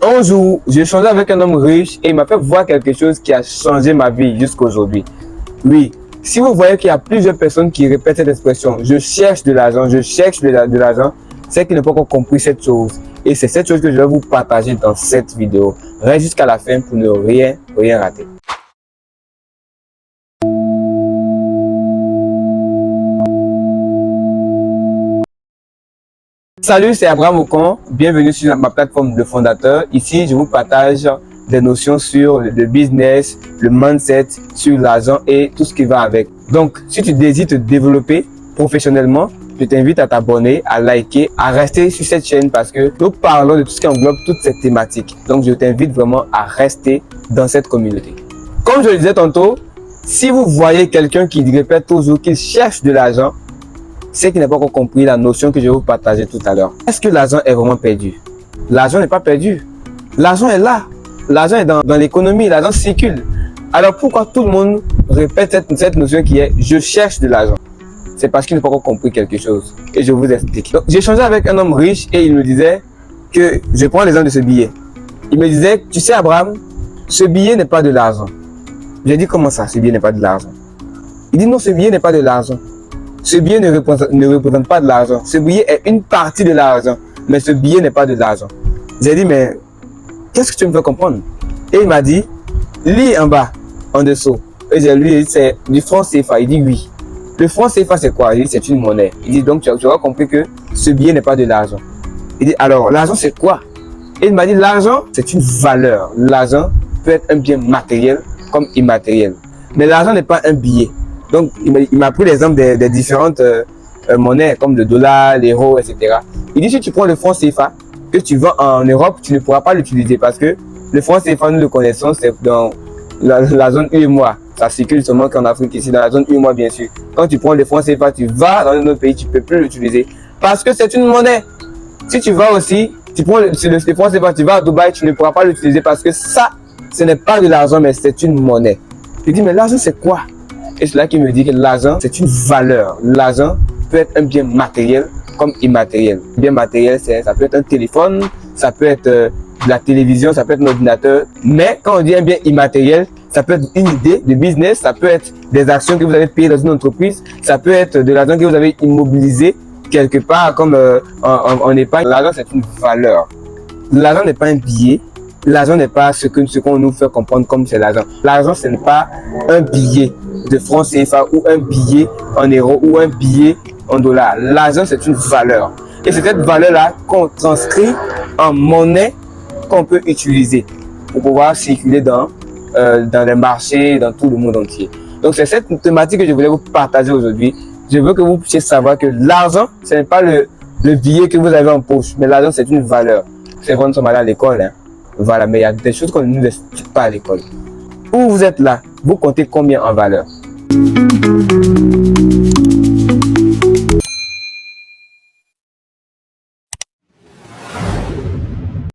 Un jour, j'ai échangé avec un homme riche et il m'a fait voir quelque chose qui a changé ma vie jusqu'à aujourd'hui. Oui, si vous voyez qu'il y a plusieurs personnes qui répètent cette expression, je cherche de l'argent, je cherche de l'argent, c'est qu'ils n'ont pas encore compris cette chose. Et c'est cette chose que je vais vous partager dans cette vidéo. Reste jusqu'à la fin pour ne rien rater. Salut, c'est Abraham Ocon. Bienvenue sur ma plateforme de fondateur. Ici, je vous partage des notions sur le business, le mindset, sur l'argent et tout ce qui va avec. Donc, si tu désires te développer professionnellement, je t'invite à t'abonner, à liker, à rester sur cette chaîne parce que nous parlons de tout ce qui englobe toutes ces thématiques. Donc, je t'invite vraiment à rester dans cette communauté. Comme je le disais tantôt, si vous voyez quelqu'un qui répète toujours qu'il cherche de l'argent, c'est qu'il n'a pas encore compris la notion que je vais vous partager tout à l'heure. Est-ce que l'argent est vraiment perdu? L'argent n'est pas perdu. L'argent est là. L'argent est dans l'économie. L'argent circule. Alors pourquoi tout le monde répète cette notion qui est « je cherche de l'argent » C'est parce qu'il n'a pas encore compris quelque chose. Et je vous explique. J'ai échangé avec un homme riche et il me disait que, je prends l'exemple de ce billet. Il me disait, tu sais Abraham, ce billet n'est pas de l'argent. J'ai dit comment ça, ce billet n'est pas de l'argent? Il dit non, ce billet n'est pas de l'argent. Ce billet ne représente pas de l'argent. Ce billet est une partie de l'argent, mais ce billet n'est pas de l'argent. J'ai dit, mais qu'est-ce que tu me fais comprendre? Et il m'a dit, lis en bas, en dessous. Et j'ai lu, c'est du franc CFA. Il dit oui. Le franc CFA, c'est quoi? Il dit, c'est une monnaie. Il dit, donc tu auras compris que ce billet n'est pas de l'argent. Il dit, alors, l'argent, c'est quoi? Et il m'a dit, l'argent, c'est une valeur. L'argent peut être un bien matériel comme immatériel. Mais l'argent n'est pas un billet. Donc, il m'a pris l'exemple des différentes monnaies comme le dollar, l'euro, etc. Il dit, si tu prends le franc CFA, que tu vas en Europe, tu ne pourras pas l'utiliser parce que le franc CFA, nous le connaissons, c'est dans la zone UEMOA. Ça circule seulement qu'en Afrique, ici, dans la zone UEMOA, bien sûr. Quand tu prends le franc CFA, tu vas dans un autre pays, tu ne peux plus l'utiliser parce que c'est une monnaie. Si tu vas aussi, tu prends le franc CFA, tu vas à Dubaï, tu ne pourras pas l'utiliser parce que ça, ce n'est pas de l'argent, mais c'est une monnaie. Je dis, mais l'argent, c'est quoi? Et c'est là qu'il me dit que l'argent, c'est une valeur. L'argent peut être un bien matériel comme immatériel. Bien matériel, ça peut être un téléphone, ça peut être de la télévision, ça peut être un ordinateur. Mais quand on dit un bien immatériel, ça peut être une idée de business, ça peut être des actions que vous avez payées dans une entreprise, ça peut être de l'argent que vous avez immobilisé quelque part comme en épargne. L'argent, c'est une valeur. L'argent n'est pas un billet. L'argent n'est pas ce qu'on nous fait comprendre comme c'est l'argent. L'argent, ce n'est pas un billet de franc CFA ou un billet en euros ou un billet en dollars. L'argent, c'est une valeur. Et c'est cette valeur-là qu'on transcrit en monnaie qu'on peut utiliser pour pouvoir circuler dans les marchés, dans tout le monde entier. Donc, c'est cette thématique que je voulais vous partager aujourd'hui. Je veux que vous puissiez savoir que l'argent, ce n'est pas le billet que vous avez en poche, mais l'argent, c'est une valeur. C'est quand nous sommes allés à l'école, hein. Voilà, mais il y a des choses qu'on ne nous explique pas à l'école. Où vous êtes là, vous comptez combien en valeur?